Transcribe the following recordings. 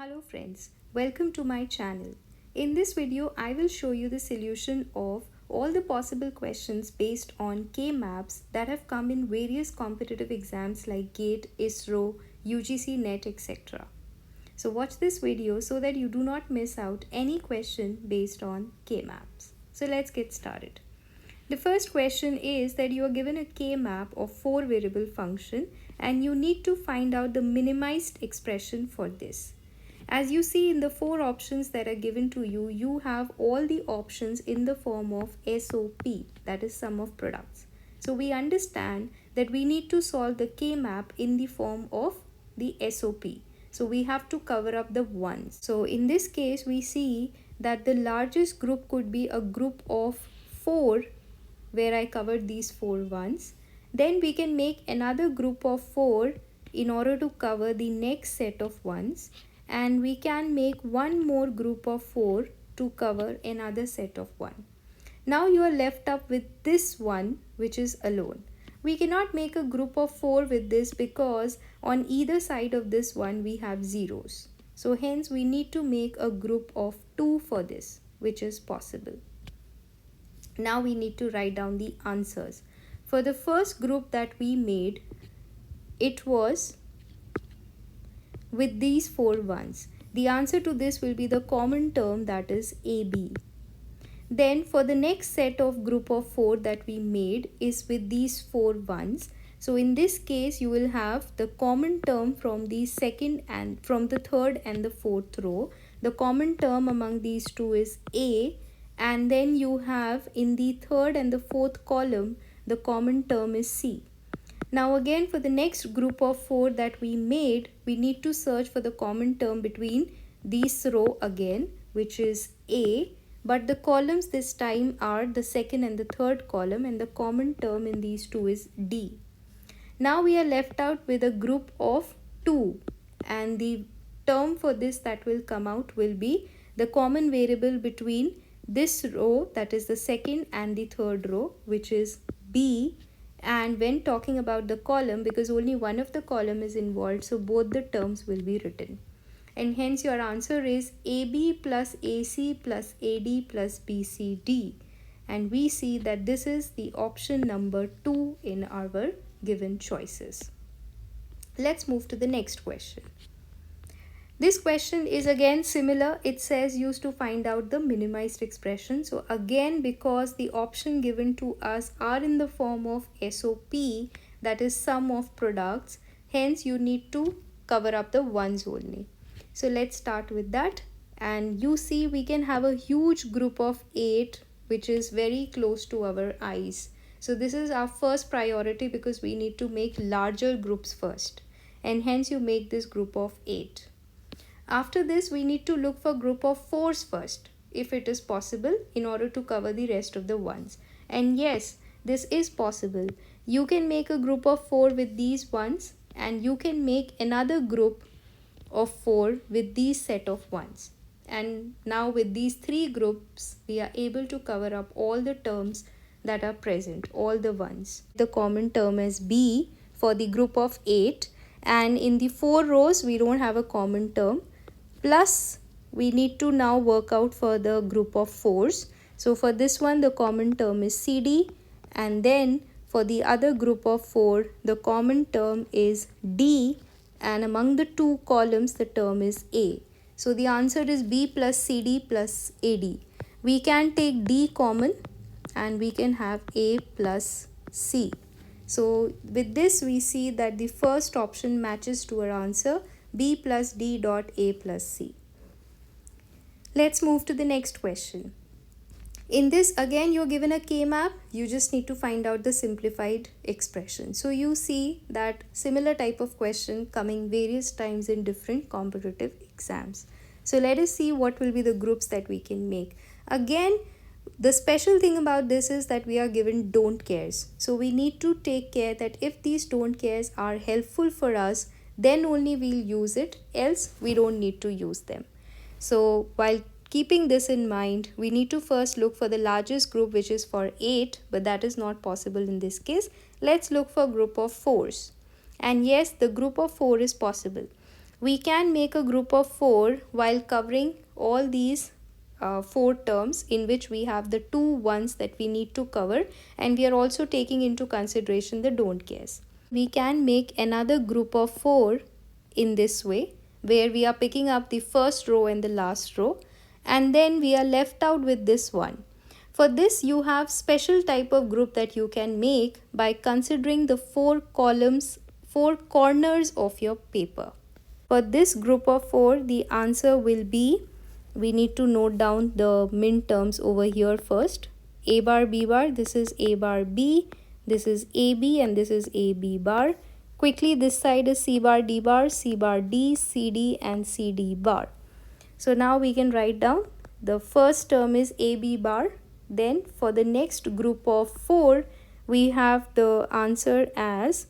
Hello friends, welcome to my channel. In this video, I will show you the solution of all the possible questions based on K-maps that have come in various competitive exams like GATE, ISRO, UGC NET, etc. So watch this video so that you do not miss out any question based on K-maps. So let's get started. The first question is that you are given a K-map of 4 variable function and you need to find out the minimized expression for this. As you see in the 4 options that are given to you, you have all the options in the form of SOP, that is sum of products. So we understand that we need to solve the K-map in the form of the SOP. So we have to cover up the ones. So in this case, we see that the largest group could be a group of 4 where I covered these 4 ones. Then we can make another group of 4 in order to cover the next set of ones, and we can make one more group of 4 to cover another set of 1. Now you are left up with this one which is alone. We cannot make a group of 4 with this because on either side of this one we have zeros. So hence we need to make a group of 2 for this, which is possible. Now we need to write down the answers. For the first group that we made, it was with these 4 ones. The answer to this will be the common term, that is AB. Then for the next set of group of 4 that we made is with these 4 ones. So in this case you will have the common term from the second and from the third and the fourth row. The common term among these two is A, and then you have in the third and the fourth column the common term is C. Now again for the next group of 4 that we made, we need to search for the common term between these row again, which is A, but the columns this time are the second and the third column, and the common term in these two is D. Now we are left out with a group of 2, and the term for this that will come out will be the common variable between this row, that is the second and the third row, which is B. And when talking about the column, because only one of the column is involved, so both the terms will be written. And hence your answer is AB plus AC plus AD plus BCD. And we see that this is the option number 2 in our given choices. Let's move to the next question. This question is again similar. It says used to find out the minimized expression. So again, because the option given to us are in the form of SOP, that is sum of products, hence you need to cover up the ones only. So let's start with that. And you see we can have a huge group of 8 which is very close to our eyes. So this is our first priority because we need to make larger groups first. And hence you make this group of 8. After this, we need to look for group of 4s first, if it is possible, in order to cover the rest of the ones. And yes, this is possible. You can make a group of 4 with these ones, and you can make another group of 4 with these set of ones. And now with these 3 groups, we are able to cover up all the terms that are present, all the ones. The common term is B for the group of 8, and in the 4 rows, we don't have a common term. Plus we need to now work out for the group of 4s. So for this one the common term is CD, and then for the other group of 4 the common term is D, and among the 2 columns the term is A. So the answer is B plus CD plus AD. We can take D common and we can have A plus C. So with this we see that the first option matches to our answer, B plus D dot A plus C. Let's move to the next question. In this again you're given a K-map, you just need to find out the simplified expression. So you see that similar type of question coming various times in different competitive exams. So let us see what will be the groups that we can make. Again, the special thing about this is that we are given don't cares. So we need to take care that if these don't cares are helpful for us, then only we'll use it, else we don't need to use them. So while keeping this in mind, we need to first look for the largest group, which is for 8, but that is not possible in this case. Let's look for group of 4s. And yes, the group of 4 is possible. we can make a group of 4 while covering all these 4 terms in which we have the 2 ones that we need to cover, and we are also taking into consideration the don't cares. We can make another group of 4 in this way, where we are picking up the first row and the last row, and then we are left out with this one. For this, you have special type of group that you can make by considering the 4 columns, 4 corners of your paper. For this group of 4, the answer will be, we need to note down the min terms over here first. A bar, B bar, this is A bar B, this is AB, and this is AB bar. Quickly, this side is C bar, D bar, C bar, D, CD, and CD bar. So now we can write down the first term is AB bar. Then for the next group of 4, we have the answer as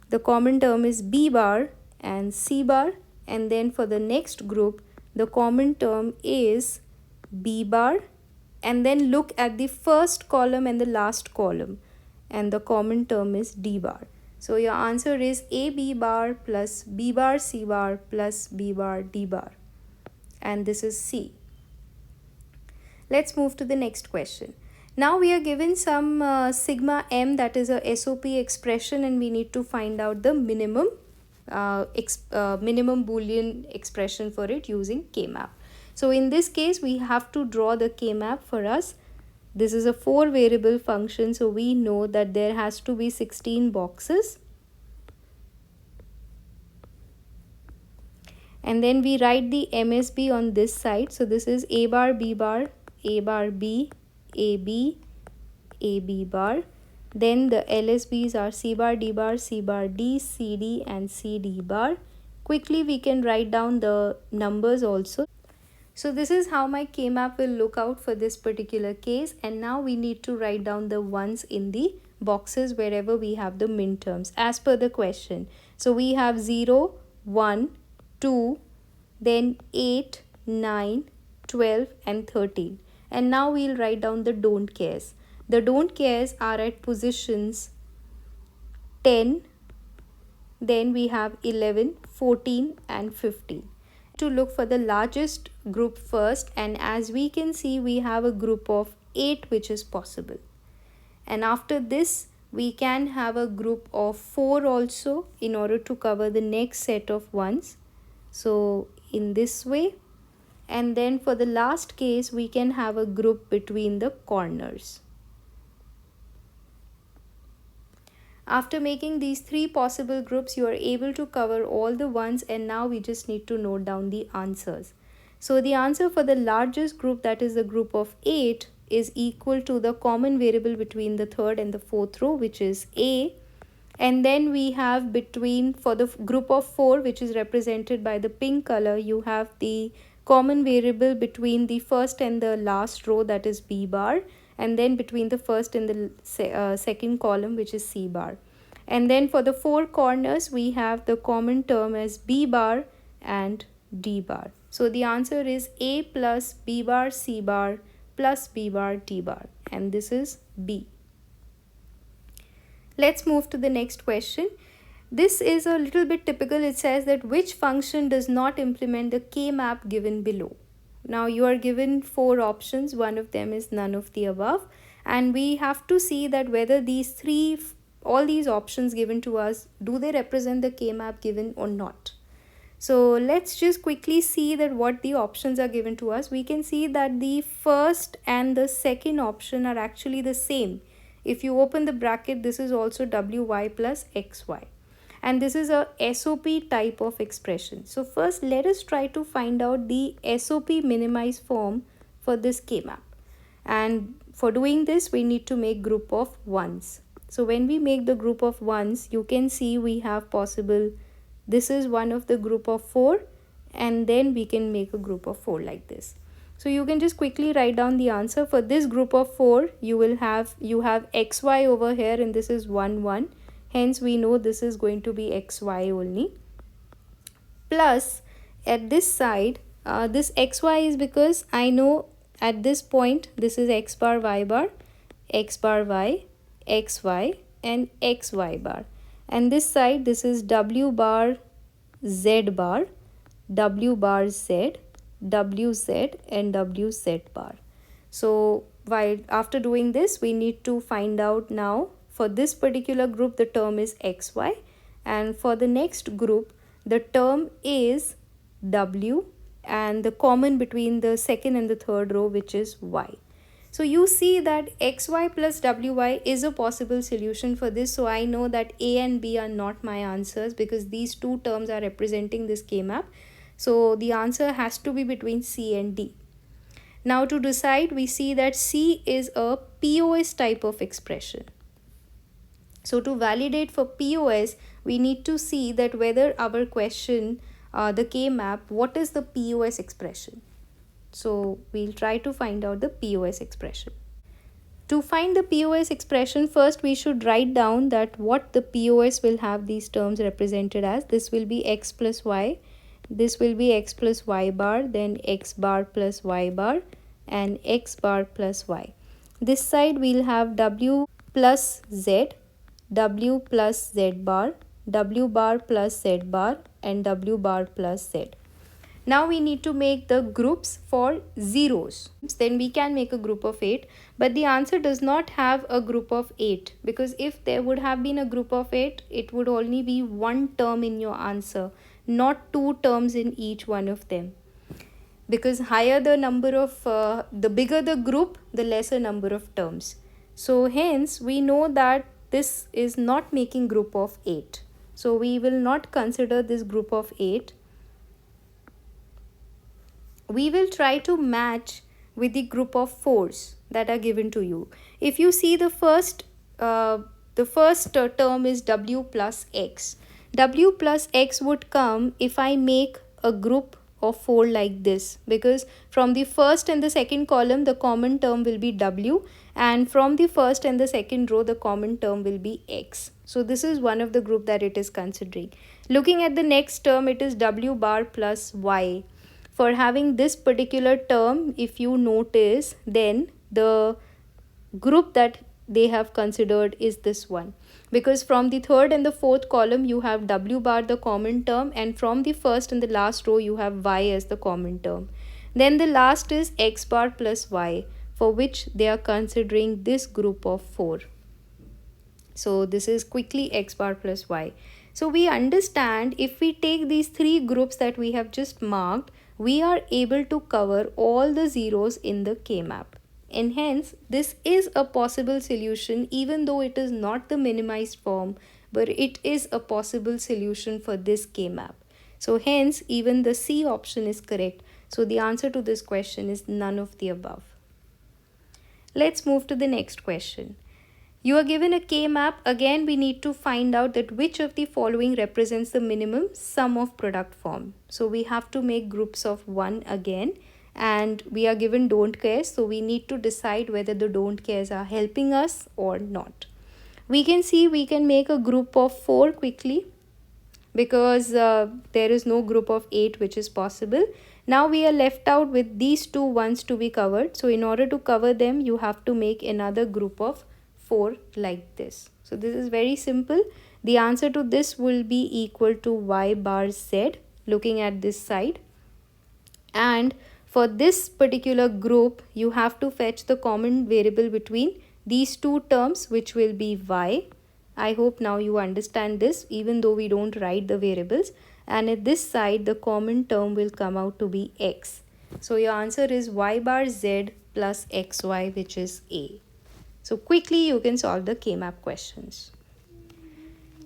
the common term is B bar and C bar. And then for the next group, the common term is B bar. And then look at the first column and the last column, and the common term is D bar. So your answer is AB bar plus B bar C bar plus B bar D bar. And this is C. Let's move to the next question. Now we are given some sigma m, that is a SOP expression, and we need to find out the minimum Boolean expression for it using K-map. So in this case, we have to draw the K-map for us. This is a 4 variable function, so we know that there has to be 16 boxes. And then we write the MSB on this side. So this is A bar, B bar, A bar, B, AB, AB bar. Then the LSBs are C bar, D bar, C bar, D, CD, and CD bar. Quickly we can write down the numbers also. So this is how my K-map will look out for this particular case. And now we need to write down the ones in the boxes wherever we have the min terms as per the question. So we have 0, 1, 2, then 8, 9, 12, and 13. And now we'll write down the don't cares. The don't cares are at positions 10, then we have 11, 14, and 15. To look for the largest group first, and as we can see, we have a group of 8 which is possible. And after this, we can have a group of 4 also in order to cover the next set of ones. So in this way, and then for the last case, we can have a group between the corners. After making these 3 possible groups, you are able to cover all the ones, and now we just need to note down the answers. So the answer for the largest group, that is the group of 8, is equal to the common variable between the third and the fourth row, which is A. And then we have between, for the group of 4, which is represented by the pink color, you have the common variable between the first and the last row, that is B bar, and then between the first and the second column, which is C bar. And then for the 4 corners, we have the common term as B bar and D bar. So the answer is A plus B bar C bar plus B bar D bar, and this is B. Let's move to the next question. This is a little bit typical. It says that which function does not implement the K-map given below. Now you are given 4 options. One of them is none of the above. And we have to see that whether all these options given to us, do they represent the K-map given or not. So let's just quickly see that what the options are given to us. We can see that the first and the second option are actually the same. If you open the bracket, this is also WY plus XY. And this is a SOP type of expression. So first, let us try to find out the SOP minimized form for this K-map. And for doing this, we need to make group of ones. So when we make the group of ones, you can see we have possible, this is one of the group of 4, and then we can make a group of 4 like this. So you can just quickly write down the answer. For this group of 4, you have XY over here, and this is 1, 1. Hence, we know this is going to be XY only. Plus, at this side, this XY is because I know at this point, this is X bar, Y bar, X bar, Y, XY, and XY bar. And this side, this is W bar, Z bar. W bar Z, WZ and WZ bar. So while after doing this, we need to find out now for this particular group the term is XY, and for the next group the term is W and the common between the second and the third row, which is Y. So you see that xy plus wy is a possible solution for this. So I know that A and B are not my answers because these two terms are representing this K-map. So the answer has to be between C and D. Now to decide, we see that C is a POS type of expression. So to validate for POS, we need to see that whether our question, the K-map, what is the POS expression? So we'll try to find out the POS expression. To find the POS expression, first we should write down that what the POS will have these terms represented as. This will be x plus y, this will be x plus y bar, then x bar plus y bar and x bar plus y. This side we'll have w plus z, w plus z bar, w bar plus z bar and w bar plus z. Now we need to make the groups for zeros. Then we can make a group of 8. But the answer does not have a group of 8. Because if there would have been a group of 8, it would only be one term in your answer, not two terms in each one of them. Because higher the number of, the bigger the group, the lesser number of terms. So hence we know that this is not making group of 8. So we will not consider this group of 8. We will try to match with the group of 4s that are given to you. If you see the first term is w plus x. W plus x would come if I make a group of 4 like this, because from the first and the second column the common term will be w, and from the first and the second row the common term will be x. So this is one of the group that it is considering. Looking at the next term, it is w bar plus y. For having this particular term, if you notice, then the group that they have considered is this one, because from the third and the fourth column you have w bar, the common term, and from the first and the last row you have y as the common term. Then the last is x bar plus y, for which they are considering this group of 4. So this is quickly x bar plus y. So we understand if we take these three groups that we have just marked, we are able to cover all the zeros in the K-map. And hence, this is a possible solution, even though it is not the minimized form, but it is a possible solution for this K-map. So hence, even the C option is correct. So the answer to this question is none of the above. Let's move to the next question. You are given a K-map. Again, we need to find out that which of the following represents the minimum sum of product form. So we have to make groups of 1 again, and we are given don't cares. So we need to decide whether the don't cares are helping us or not. We can see we can make a group of 4 quickly, because there is no group of 8 which is possible. Now we are left out with these two ones to be covered. So in order to cover them, you have to make another group of 4 like this. So this is very simple. The answer to this will be equal to y bar z, looking at this side. And for this particular group, you have to fetch the common variable between these two terms, which will be y. I hope now you understand this, even though we don't write the variables. And at this side, the common term will come out to be x. So your answer is y bar z plus xy, which is A. So quickly you can solve the K-map questions.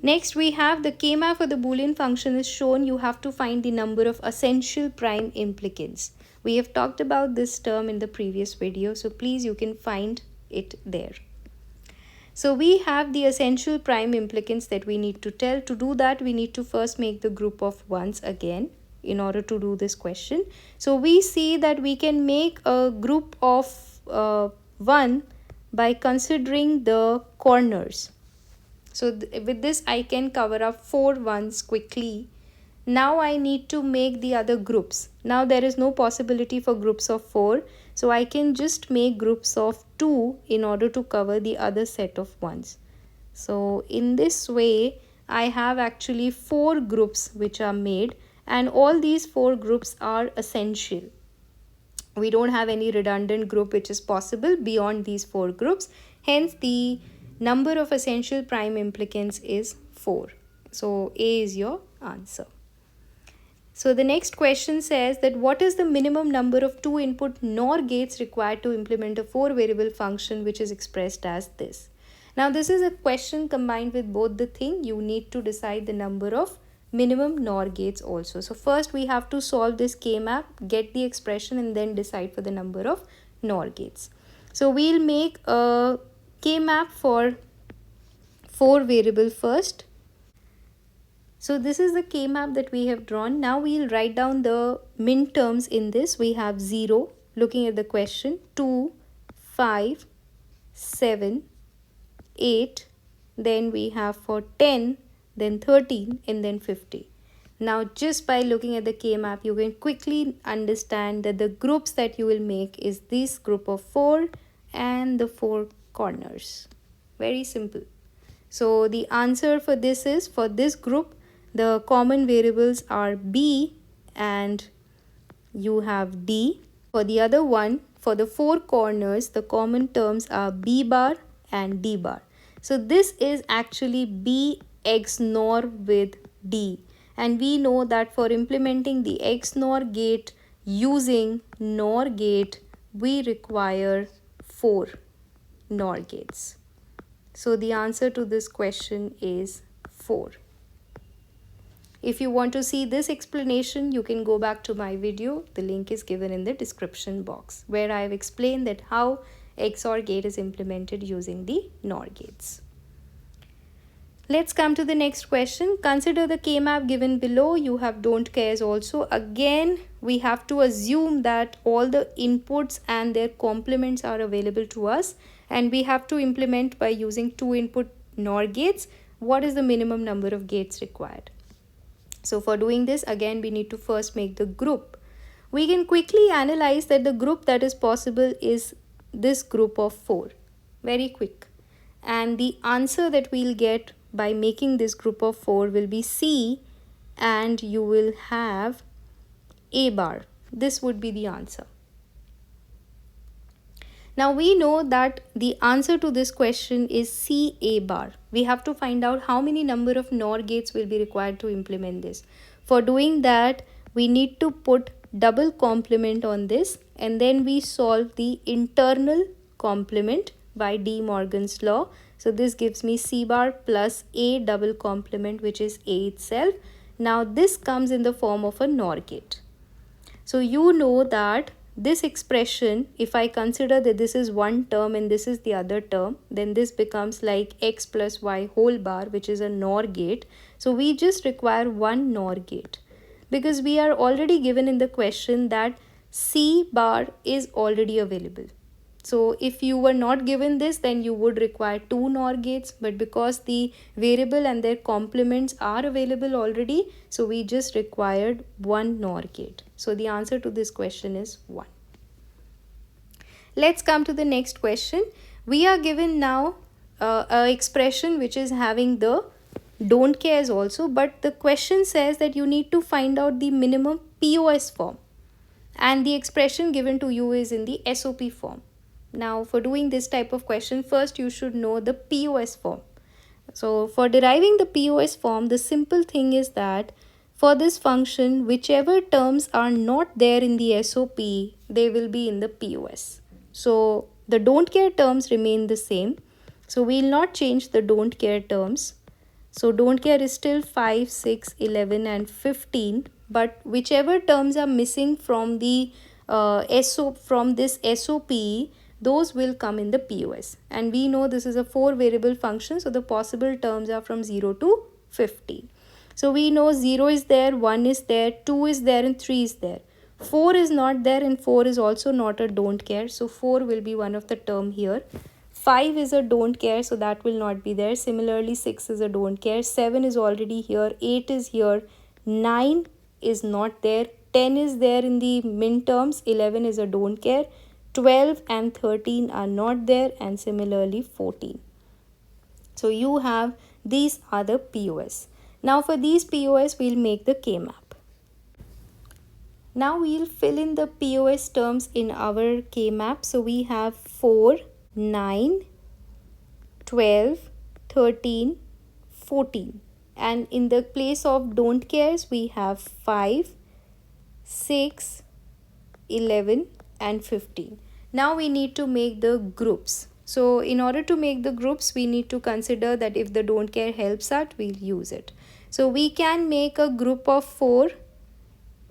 Next we have the K-map for the Boolean function is shown. You have to find the number of essential prime implicants. We have talked about this term in the previous video, so please you can find it there. So we have the essential prime implicants that we need to tell. To do that, we need to first make the group of ones again in order to do this question. So we see that we can make a group of 1 by considering the corners. So with this I can cover up 4 ones quickly. Now I need to make the other groups. Now there is no possibility for groups of 4. So I can just make groups of 2 in order to cover the other set of ones. So in this way, I have actually 4 groups which are made, and all these 4 groups are essential. We don't have any redundant group which is possible beyond these 4 groups. Hence, the number of essential prime implicants is 4. So, A is your answer. So, the next question says that what is the minimum number of 2 input NOR gates required to implement a 4 variable function which is expressed as this? Now, this is a question combined with both the thing. You need to decide the number of minimum NOR gates also. So, first we have to solve this K-map, get the expression, and then decide for the number of NOR gates. So, we'll make a K-map for 4 variable first. So this is the K-map that we have drawn. Now we'll write down the min terms in this. We have 0, looking at the question, 2, 5, 7, 8, then we have for 10, then 13, and then 50. Now just by looking at the K-map, you can quickly understand that the groups that you will make is this group of 4 and the 4 corners. Very simple. So the answer for this is, for this group, the common variables are B and you have D. For the other one, for the 4 corners, the common terms are B bar and D bar. So this is actually B XNOR with D. And we know that for implementing the XNOR gate using NOR gate, we require 4 NOR gates. So the answer to this question is 4. If you want to see this explanation, you can go back to my video. The link is given in the description box, where I have explained that how XOR gate is implemented using the NOR gates. Let's come to the next question. Consider the K-map given below. You have don't cares also. Again, we have to assume that all the inputs and their complements are available to us, and we have to implement by using 2 input NOR gates. What is the minimum number of gates required? So for doing this, again, we need to first make the group. We can quickly analyze that the group that is possible is this group of 4. Very quick. And the answer that we'll get by making this group of 4 will be C, and you will have A bar. This would be the answer. Now we know that the answer to this question is C A bar. We have to find out how many number of NOR gates will be required to implement this. For doing that, we need to put double complement on this, and then we solve the internal complement by De Morgan's law. So this gives me C bar plus A double complement, which is A itself. Now this comes in the form of a NOR gate. So you know that this expression, if I consider that this is one term and this is the other term, then this becomes like x plus y whole bar, which is a NOR gate. So we just require one NOR gate, because we are already given in the question that C bar is already available. So if you were not given this, then you would require 2 NOR gates, but because the variable and their complements are available already, so we just required 1 NOR gate. So the answer to this question is 1. Let's come to the next question. We are given now a expression which is having the don't cares also, but the question says that you need to find out the minimum POS form, and the expression given to you is in the SOP form. Now for doing this type of question, first you should know the POS form. So for deriving the POS form, the simple thing is that for this function, whichever terms are not there in the SOP, they will be in the POS. So the don't care terms remain the same. So we will not change the don't care terms. So don't care is still 5, 6, 11 and 15. But whichever terms are missing from the from this SOP, those will come in the POS. And we know this is a 4 variable function, so the possible terms are from 0 to 50. So we know 0 is there, 1 is there, 2 is there and 3 is there. 4 is not there and 4 is also not a don't care. So 4 will be one of the term here. 5 is a don't care, so that will not be there. Similarly, 6 is a don't care. 7 is already here. 8 is here. 9 is not there. 10 is there in the min terms. 11 is a don't care. 12 and 13 are not there, and similarly 14. So you have these are the POS. Now for these POS, we'll make the K-map. Now we'll fill in the POS terms in our K-map. So we have 4, 9, 12, 13, 14. And in the place of don't cares, we have 5, 6, 11 and 15. Now we need to make the groups. So in order to make the groups, we need to consider that if the don't care helps us, we'll use it. So we can make a group of 4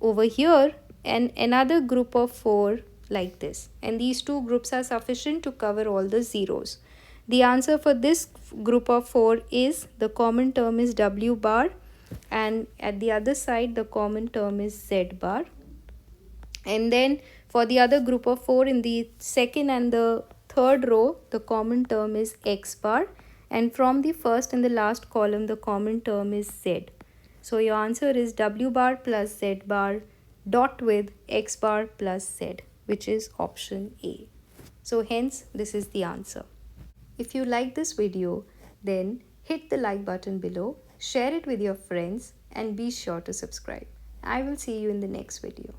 over here and another group of 4 like this. And these two groups are sufficient to cover all the zeros. The answer for this group of 4 is, the common term is W bar, and at the other side the common term is Z bar. And then for the other group of 4, in the second and the third row, the common term is X bar, and from the first and the last column, the common term is Z. So your answer is W bar plus Z bar dot with X bar plus Z, which is option A. So hence this is the answer. If you like this video, then hit the like button below, share it with your friends, and be sure to subscribe. I will see you in the next video.